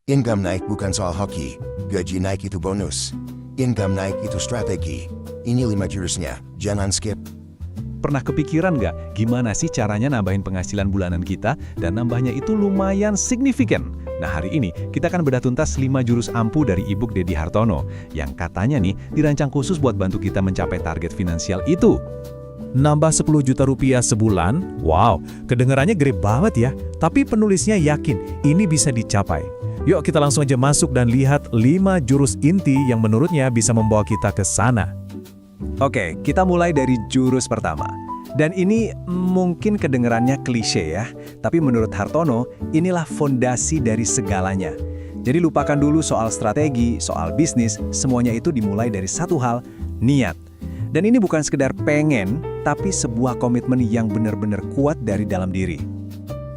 Income naik bukan soal hoki, gaji naik itu bonus. Income naik itu strategi. Ini 5 jurusnya, jangan skip. Pernah kepikiran nggak gimana sih caranya nambahin penghasilan bulanan kita dan nambahnya itu lumayan signifikan? Nah, hari ini kita akan bedah tuntas 5 jurus ampuh dari e-book Deddy Hartono yang katanya nih dirancang khusus buat bantu kita mencapai target finansial itu. Nambah 10 juta rupiah sebulan? Wow, kedengarannya gede banget ya. Tapi penulisnya yakin ini bisa dicapai. Yuk kita langsung aja masuk dan lihat 5 jurus inti yang menurutnya bisa membawa kita ke sana. Oke, kita mulai dari jurus pertama. Dan ini mungkin kedengarannya klise ya, tapi menurut Hartono, inilah fondasi dari segalanya. Jadi lupakan dulu soal strategi, soal bisnis, semuanya itu dimulai dari satu hal, niat. Dan ini bukan sekedar pengen, tapi sebuah komitmen yang benar-benar kuat dari dalam diri.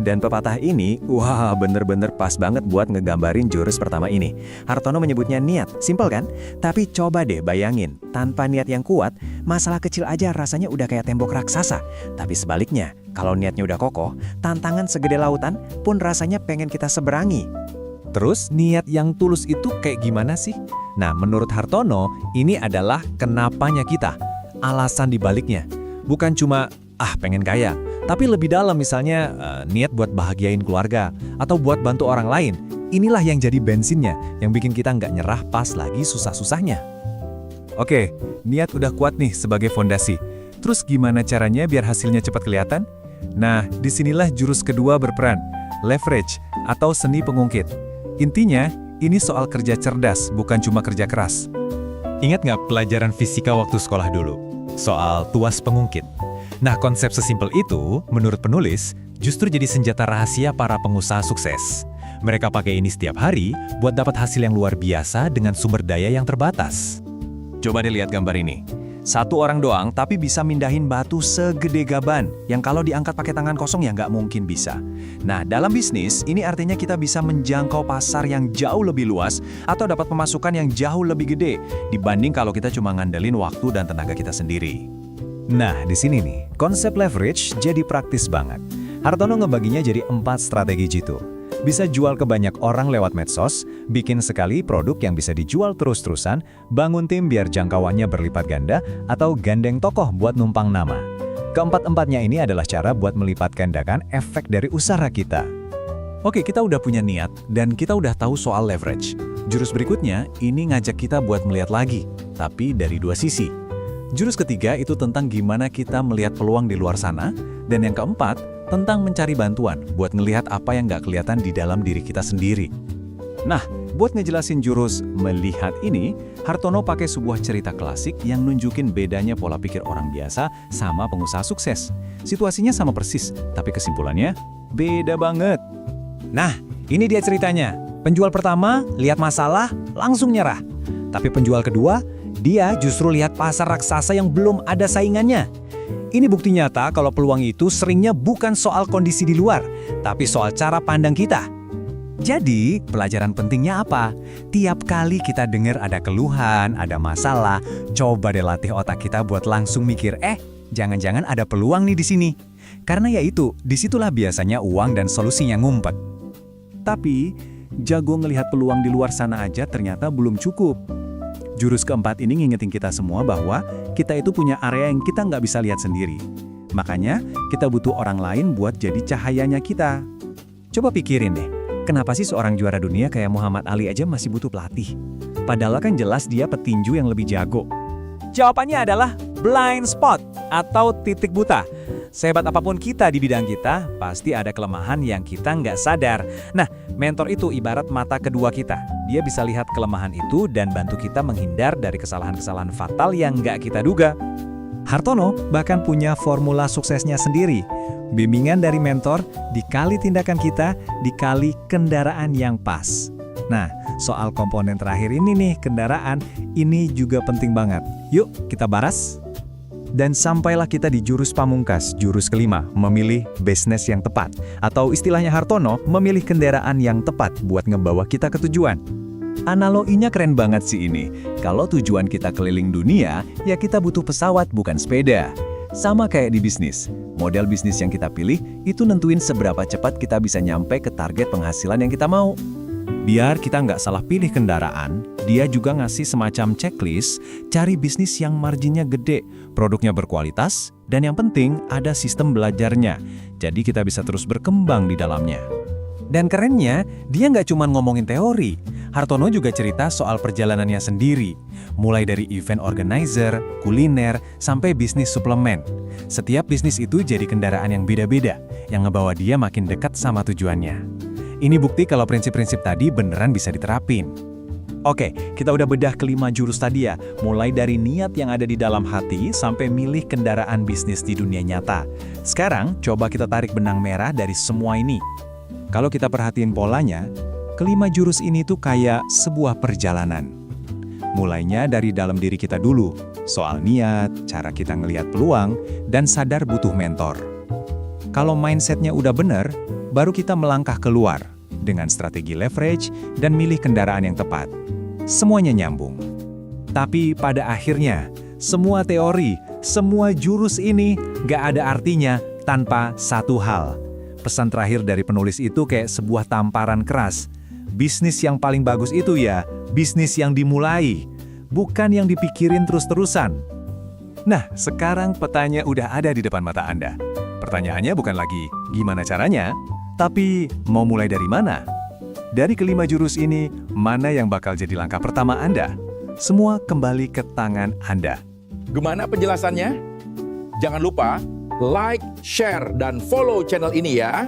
Dan pepatah ini, wah bener-bener pas banget buat ngegambarin jurus pertama ini. Hartono menyebutnya niat, simpel kan? Tapi coba deh bayangin, tanpa niat yang kuat, masalah kecil aja rasanya udah kayak tembok raksasa. Tapi sebaliknya, kalau niatnya udah kokoh, tantangan segede lautan pun rasanya pengen kita seberangi. Terus niat yang tulus itu kayak gimana sih? Nah, menurut Hartono, ini adalah kenapanya kita. Alasan dibaliknya. Bukan cuma, pengen kaya. Tapi lebih dalam misalnya niat buat bahagiain keluarga atau buat bantu orang lain. Inilah yang jadi bensinnya yang bikin kita nggak nyerah pas lagi susah-susahnya. Oke, niat udah kuat nih sebagai fondasi. Terus gimana caranya biar hasilnya cepat kelihatan? Nah, disinilah jurus kedua berperan, leverage atau seni pengungkit. Intinya, ini soal kerja cerdas, bukan cuma kerja keras. Ingat nggak pelajaran fisika waktu sekolah dulu? Soal tuas pengungkit. Nah, konsep sesimpel itu, menurut penulis, justru jadi senjata rahasia para pengusaha sukses. Mereka pakai ini setiap hari buat dapat hasil yang luar biasa dengan sumber daya yang terbatas. Coba deh lihat gambar ini. Satu orang doang tapi bisa mindahin batu segede gaban, yang kalau diangkat pakai tangan kosong ya nggak mungkin bisa. Nah, dalam bisnis, ini artinya kita bisa menjangkau pasar yang jauh lebih luas atau dapat pemasukan yang jauh lebih gede dibanding kalau kita cuma ngandelin waktu dan tenaga kita sendiri. Nah, di sini nih, konsep leverage jadi praktis banget. Hartono ngebaginya jadi 4 strategi jitu. Bisa jual ke banyak orang lewat medsos, bikin sekali produk yang bisa dijual terus-terusan, bangun tim biar jangkauannya berlipat ganda, atau gandeng tokoh buat numpang nama. Keempat-empatnya ini adalah cara buat melipat gandakan efek dari usaha kita. Oke, kita udah punya niat, dan kita udah tahu soal leverage. Jurus berikutnya, ini ngajak kita buat melihat lagi, tapi dari 2 sisi. Jurus ketiga itu tentang gimana kita melihat peluang di luar sana, dan yang keempat, tentang mencari bantuan buat ngelihat apa yang nggak kelihatan di dalam diri kita sendiri. Nah, buat ngejelasin jurus melihat ini, Hartono pakai sebuah cerita klasik yang nunjukin bedanya pola pikir orang biasa sama pengusaha sukses. Situasinya sama persis, tapi kesimpulannya beda banget. Nah, ini dia ceritanya. Penjual pertama lihat masalah, langsung nyerah. Tapi penjual kedua, dia justru lihat pasar raksasa yang belum ada saingannya. Ini bukti nyata kalau peluang itu seringnya bukan soal kondisi di luar, tapi soal cara pandang kita. Jadi, pelajaran pentingnya apa? Tiap kali kita dengar ada keluhan, ada masalah, coba deh latih otak kita buat langsung mikir, jangan-jangan ada peluang nih di sini. Karena ya itu, disitulah biasanya uang dan solusinya ngumpet. Tapi, jago ngelihat peluang di luar sana aja ternyata belum cukup. Jurus keempat ini ngingetin kita semua bahwa kita itu punya area yang kita nggak bisa lihat sendiri. Makanya, kita butuh orang lain buat jadi cahayanya kita. Coba pikirin deh, kenapa sih seorang juara dunia kayak Muhammad Ali aja masih butuh pelatih? Padahal kan jelas dia petinju yang lebih jago. Jawabannya adalah blind spot atau titik buta. Sehebat apapun kita di bidang kita, pasti ada kelemahan yang kita nggak sadar. Nah, mentor itu ibarat mata kedua kita. Dia bisa lihat kelemahan itu dan bantu kita menghindar dari kesalahan-kesalahan fatal yang nggak kita duga. Hartono bahkan punya formula suksesnya sendiri. Bimbingan dari mentor, dikali tindakan kita, dikali kendaraan yang pas. Nah, soal komponen terakhir ini nih, kendaraan, ini juga penting banget. Yuk, kita baras. Dan sampailah kita di jurus pamungkas, jurus kelima, memilih bisnis yang tepat. Atau istilahnya Hartono, memilih kendaraan yang tepat buat ngebawa kita ke tujuan. Analoginya keren banget sih ini. Kalau tujuan kita keliling dunia, ya kita butuh pesawat bukan sepeda. Sama kayak di bisnis. Model bisnis yang kita pilih, itu nentuin seberapa cepat kita bisa nyampe ke target penghasilan yang kita mau. Biar kita nggak salah pilih kendaraan, dia juga ngasih semacam checklist, cari bisnis yang marginnya gede, produknya berkualitas, dan yang penting ada sistem belajarnya. Jadi kita bisa terus berkembang di dalamnya. Dan kerennya, dia nggak cuma ngomongin teori. Hartono juga cerita soal perjalanannya sendiri. Mulai dari event organizer, kuliner, sampai bisnis suplemen. Setiap bisnis itu jadi kendaraan yang beda-beda, yang ngebawa dia makin dekat sama tujuannya. Ini bukti kalau prinsip-prinsip tadi beneran bisa diterapin. Oke, kita udah bedah kelima jurus tadi ya, mulai dari niat yang ada di dalam hati sampai milih kendaraan bisnis di dunia nyata. Sekarang, coba kita tarik benang merah dari semua ini. Kalau kita perhatiin polanya, kelima jurus ini tuh kayak sebuah perjalanan. Mulainya dari dalam diri kita dulu, soal niat, cara kita ngelihat peluang, dan sadar butuh mentor. Kalau mindsetnya udah bener, baru kita melangkah keluar dengan strategi leverage dan milih kendaraan yang tepat. Semuanya nyambung. Tapi pada akhirnya, semua teori, semua jurus ini gak ada artinya tanpa satu hal. Pesan terakhir dari penulis itu kayak sebuah tamparan keras. Bisnis yang paling bagus itu ya, bisnis yang dimulai, bukan yang dipikirin terus-terusan. Nah, sekarang petanya udah ada di depan mata Anda. Pertanyaannya bukan lagi gimana caranya, tapi mau mulai dari mana? Dari kelima jurus ini, mana yang bakal jadi langkah pertama Anda? Semua kembali ke tangan Anda. Gimana penjelasannya? Jangan lupa like, share, dan follow channel ini ya.